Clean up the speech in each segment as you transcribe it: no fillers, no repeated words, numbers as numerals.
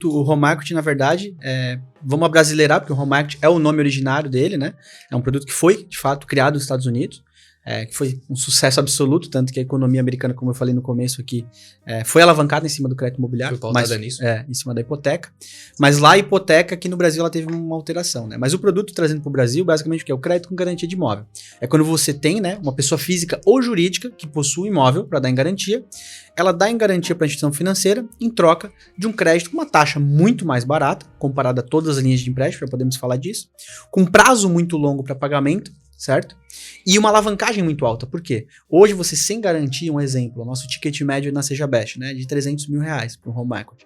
O home equity, na verdade, vamos abrasileirar, porque o home equity é o nome originário dele, né? É um produto que foi, de fato, criado nos Estados Unidos, que foi um sucesso absoluto, tanto que a economia americana, como eu falei no começo aqui, foi alavancada em cima do crédito imobiliário. Foi pautada nisso. Em cima da hipoteca. Mas lá a hipoteca, aqui no Brasil, ela teve uma alteração, né? Mas o produto trazendo para o Brasil, basicamente, o que é o crédito com garantia de imóvel. É quando você tem, né, uma pessoa física ou jurídica que possui um imóvel para dar em garantia, ela dá em garantia para a instituição financeira em troca de um crédito com uma taxa muito mais barata, comparada a todas as linhas de empréstimo, já podemos falar disso, com prazo muito longo para pagamento, certo? E uma alavancagem muito alta. Por quê? Hoje você sem garantia, um exemplo, o nosso ticket médio na Seja Best, né, de 300 mil reais para um home equity.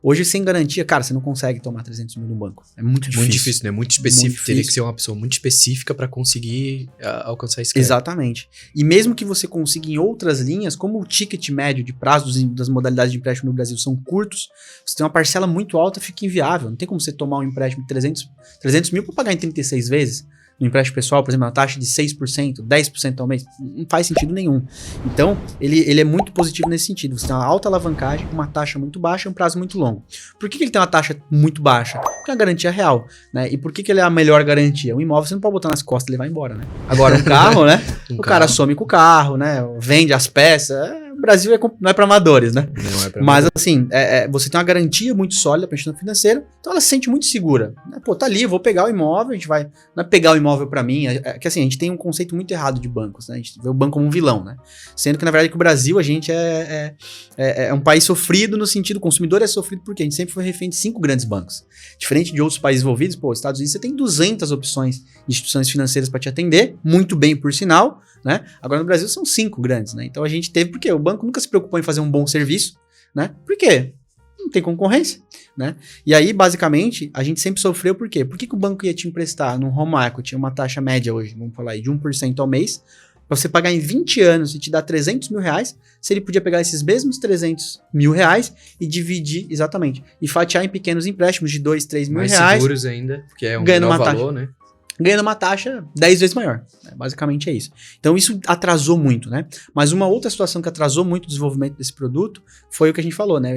Hoje sem garantia, cara, você não consegue tomar 300 mil no banco. É muito difícil. Muito difícil, né? Muito específico. Muito Teria difícil. que ser uma pessoa muito específica para conseguir alcançar esse crédito. Exatamente. E mesmo que você consiga em outras linhas, como o ticket médio de prazo das modalidades de empréstimo no Brasil são curtos, você tem uma parcela muito alta, fica inviável. Não tem como você tomar um empréstimo de 300 mil para pagar em 36 vezes. No empréstimo pessoal, por exemplo, uma taxa de 6%, 10% ao mês, não faz sentido nenhum. Então, ele é muito positivo nesse sentido. Você tem uma alta alavancagem, uma taxa muito baixa e um prazo muito longo. Por que ele tem uma taxa muito baixa? Porque é uma garantia real, né? E por que ele é a melhor garantia? Um imóvel você não pode botar nas costas e levar embora, né? Agora, um carro, né? Cara some com o carro, né? Vende as peças. O Brasil não é para amadores, né? Não é pra Mas assim, você tem uma garantia muito sólida para a instituição financeira, então ela se sente muito segura. Né? Pô, tá ali, eu vou pegar o imóvel, a gente vai... Não é pegar o imóvel para mim, que assim, a gente tem um conceito muito errado de bancos, né? A gente vê o banco como um vilão, né? Sendo que, na verdade, que o Brasil, a gente é um país sofrido no sentido, o consumidor é sofrido porque a gente sempre foi refém de 5 grandes bancos. Diferente de outros países envolvidos, pô, Estados Unidos você tem 200 opções de instituições financeiras para te atender, muito bem por sinal, né? Agora no Brasil são 5 grandes, né? Então a gente teve, porque o banco nunca se preocupou em fazer um bom serviço, né? Por quê? Não tem concorrência, né? E aí, basicamente, a gente sempre sofreu por quê? Por que o banco ia te emprestar num home equity, uma taxa média hoje, vamos falar aí, de 1% ao mês, para você pagar em 20 anos e te dar 300 mil reais, se ele podia pegar esses mesmos 300 mil reais e dividir, exatamente, e fatiar em pequenos empréstimos de 2, 3 mil mais reais. Mais seguros ainda, porque é um ganhando menor uma valor, né? Ganhando uma taxa 10 vezes maior. Basicamente é isso. Então isso atrasou muito, né? Mas uma outra situação que atrasou muito o desenvolvimento desse produto foi o que a gente falou, né?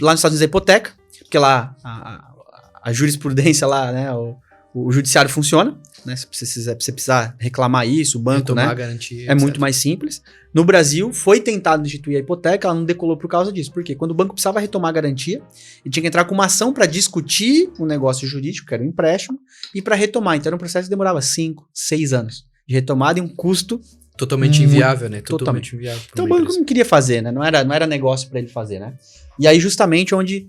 Lá nos Estados Unidos é hipoteca, porque lá a jurisprudência lá, né? O judiciário funciona, né? Se você precisar reclamar isso, o banco, né? A garantia, é muito mais simples. No Brasil, foi tentado instituir a hipoteca, ela não decolou por causa disso. Por quê? Quando o banco precisava retomar a garantia, ele tinha que entrar com uma ação para discutir o negócio jurídico, que era o empréstimo, e para retomar. Então era um processo que demorava 5, 6 anos de retomada e um custo totalmente inviável, né? Totalmente inviável. Então o banco não queria fazer, né? Não era negócio para ele fazer, né? E aí justamente onde...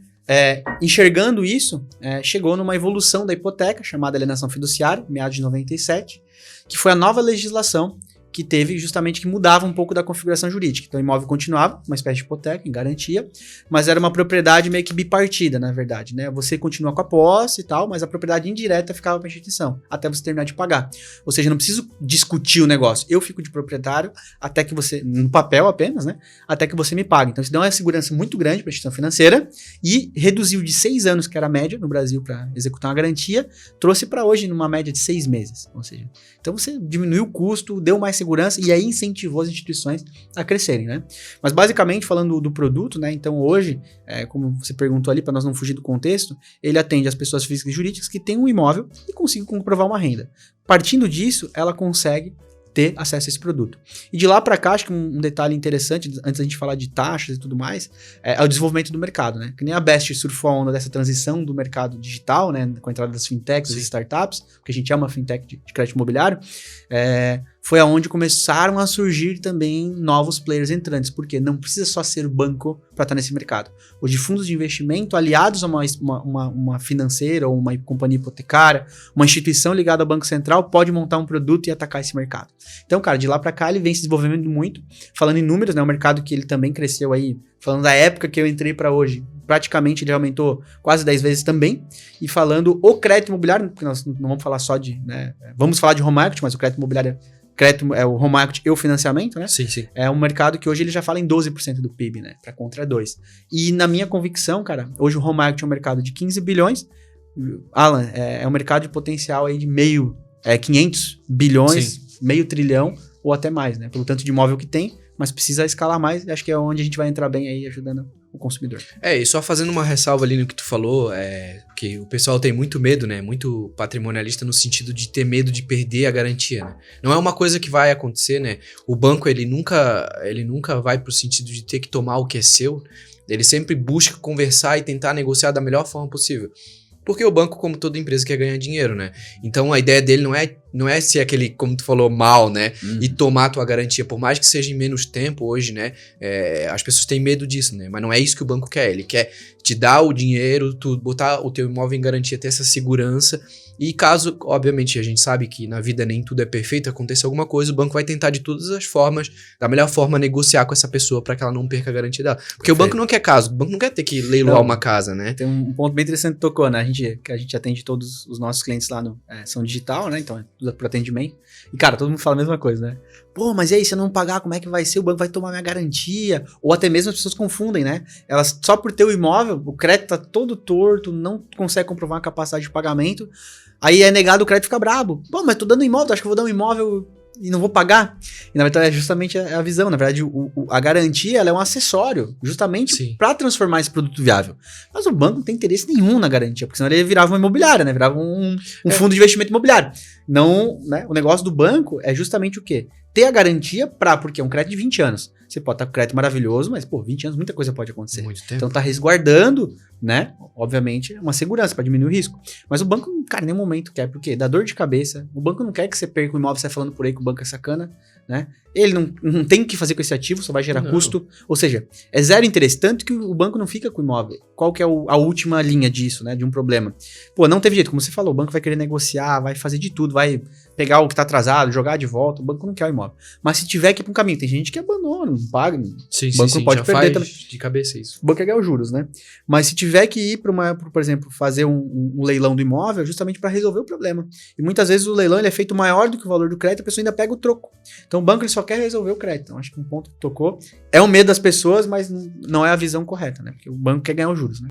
enxergando isso, chegou numa evolução da hipoteca, chamada alienação fiduciária, meados de 97, que foi a nova legislação que teve justamente que mudava um pouco da configuração jurídica. Então o imóvel continuava, uma espécie de hipoteca, em garantia, mas era uma propriedade meio que bipartida, na verdade, né? Você continua com a posse e tal, mas a propriedade indireta ficava para a instituição, até você terminar de pagar. Ou seja, não preciso discutir o negócio. Eu fico de proprietário até que você, no papel apenas, né? Até que você me pague. Então isso deu uma segurança muito grande para a instituição financeira e reduziu de 6 anos, que era a média no Brasil para executar uma garantia, trouxe para hoje numa média de 6 meses. Ou seja, então você diminuiu o custo, deu mais segurança e aí incentivou as instituições a crescerem, né? Mas basicamente falando do produto, né? Então hoje, como você perguntou ali, para nós não fugir do contexto, ele atende as pessoas físicas e jurídicas que têm um imóvel e conseguem comprovar uma renda. Partindo disso, ela consegue ter acesso a esse produto. E de lá para cá, acho que um detalhe interessante, antes da gente falar de taxas e tudo mais, é o desenvolvimento do mercado, né? Que nem a Best surfou a onda dessa transição do mercado digital, né? Com a entrada das fintechs e startups, porque a gente é uma fintech de crédito imobiliário, foi aonde começaram a surgir também novos players entrantes, porque não precisa só ser banco para estar nesse mercado. Hoje, fundos de investimento aliados a uma financeira ou uma companhia hipotecária, uma instituição ligada ao Banco Central, pode montar um produto e atacar esse mercado. Então, cara, de lá para cá ele vem se desenvolvendo muito. Falando em números, né, o mercado que ele também cresceu aí, falando da época que eu entrei para hoje, praticamente ele aumentou quase 10 vezes também. E falando o crédito imobiliário, porque nós não vamos falar só de, né, vamos falar de home equity, mas o crédito imobiliário é o home equity e o financiamento, né? Sim, sim. É um mercado que hoje ele já fala em 12% do PIB, né? Para contra 2%. E na minha convicção, cara, hoje o home equity é um mercado de 15 bilhões. Alan, é um mercado de potencial aí de 500 bilhões, sim. meio trilhão ou até mais, né? Pelo tanto de imóvel que tem, mas precisa escalar mais. Acho que é onde a gente vai entrar bem aí, ajudando o consumidor. E só fazendo uma ressalva ali no que tu falou, que o pessoal tem muito medo, né? Muito patrimonialista no sentido de ter medo de perder a garantia, né? Não é uma coisa que vai acontecer, né? O banco, ele nunca vai pro sentido de ter que tomar o que é seu. Ele sempre busca conversar e tentar negociar da melhor forma possível. Porque o banco, como toda empresa, quer ganhar dinheiro, né? Então a ideia dele não é ser aquele, como tu falou, mal, né? E tomar a tua garantia, por mais que seja em menos tempo hoje, né? As pessoas têm medo disso, né? Mas não é isso que o banco quer. Ele quer te dar o dinheiro, tu botar o teu imóvel em garantia, ter essa segurança. E caso, obviamente, a gente sabe que na vida nem tudo é perfeito, aconteça alguma coisa, o banco vai tentar de todas as formas, da melhor forma, negociar com essa pessoa para que ela não perca a garantia dela. Porque o banco não quer caso, o banco não quer ter que leiloar uma casa, né? Tem um ponto bem interessante que tocou, né? A gente atende todos os nossos clientes lá no São Digital, né? Então é tudo pro atendimento. E, cara, todo mundo fala a mesma coisa, né? Pô, mas e aí, se eu não pagar, como é que vai ser? O banco vai tomar minha garantia? Ou até mesmo as pessoas confundem, né? Elas, só por ter o imóvel, o crédito tá todo torto, não consegue comprovar a capacidade de pagamento. Aí é negado, o crédito fica brabo. Pô, mas tô dando imóvel, acho que eu vou dar um imóvel e não vou pagar. E na verdade é justamente a visão. Na verdade, a garantia ela é um acessório, justamente para transformar esse produto viável. Mas o banco não tem interesse nenhum na garantia, porque senão ele virava uma imobiliária, né? Virava um fundo de investimento imobiliário. Não, né? O negócio do banco é justamente o quê? Ter a garantia porque é um crédito de 20 anos. Você pode estar com crédito maravilhoso, mas, 20 anos, muita coisa pode acontecer. Muito tempo. Então, tá resguardando, né? Obviamente, uma segurança para diminuir o risco. Mas o banco, cara, em nenhum momento quer, porque dá dor de cabeça. O banco não quer que você perca o imóvel, você falando por aí que o banco é sacana, né? Ele não tem o que fazer com esse ativo, só vai gerar custo. Ou seja, é zero interesse, tanto que o banco não fica com o imóvel. Qual que é a última linha disso, né? De um problema. Pô, não teve jeito, como você falou, o banco vai querer negociar, vai fazer de tudo, vai pegar o que tá atrasado, jogar de volta, o banco não quer o imóvel. Mas se tiver que ir pra um caminho, tem gente que abandona, não paga, o banco não pode perder também. De cabeça isso. O banco quer ganhar os juros, né? Mas se tiver que ir por exemplo, fazer um leilão do imóvel, justamente para resolver o problema. E muitas vezes o leilão ele é feito maior do que o valor do crédito, a pessoa ainda pega o troco. Então o banco ele só quer resolver o crédito. Então acho que um ponto que tocou é o medo das pessoas, mas não é a visão correta, né? Porque o banco quer ganhar os juros, né?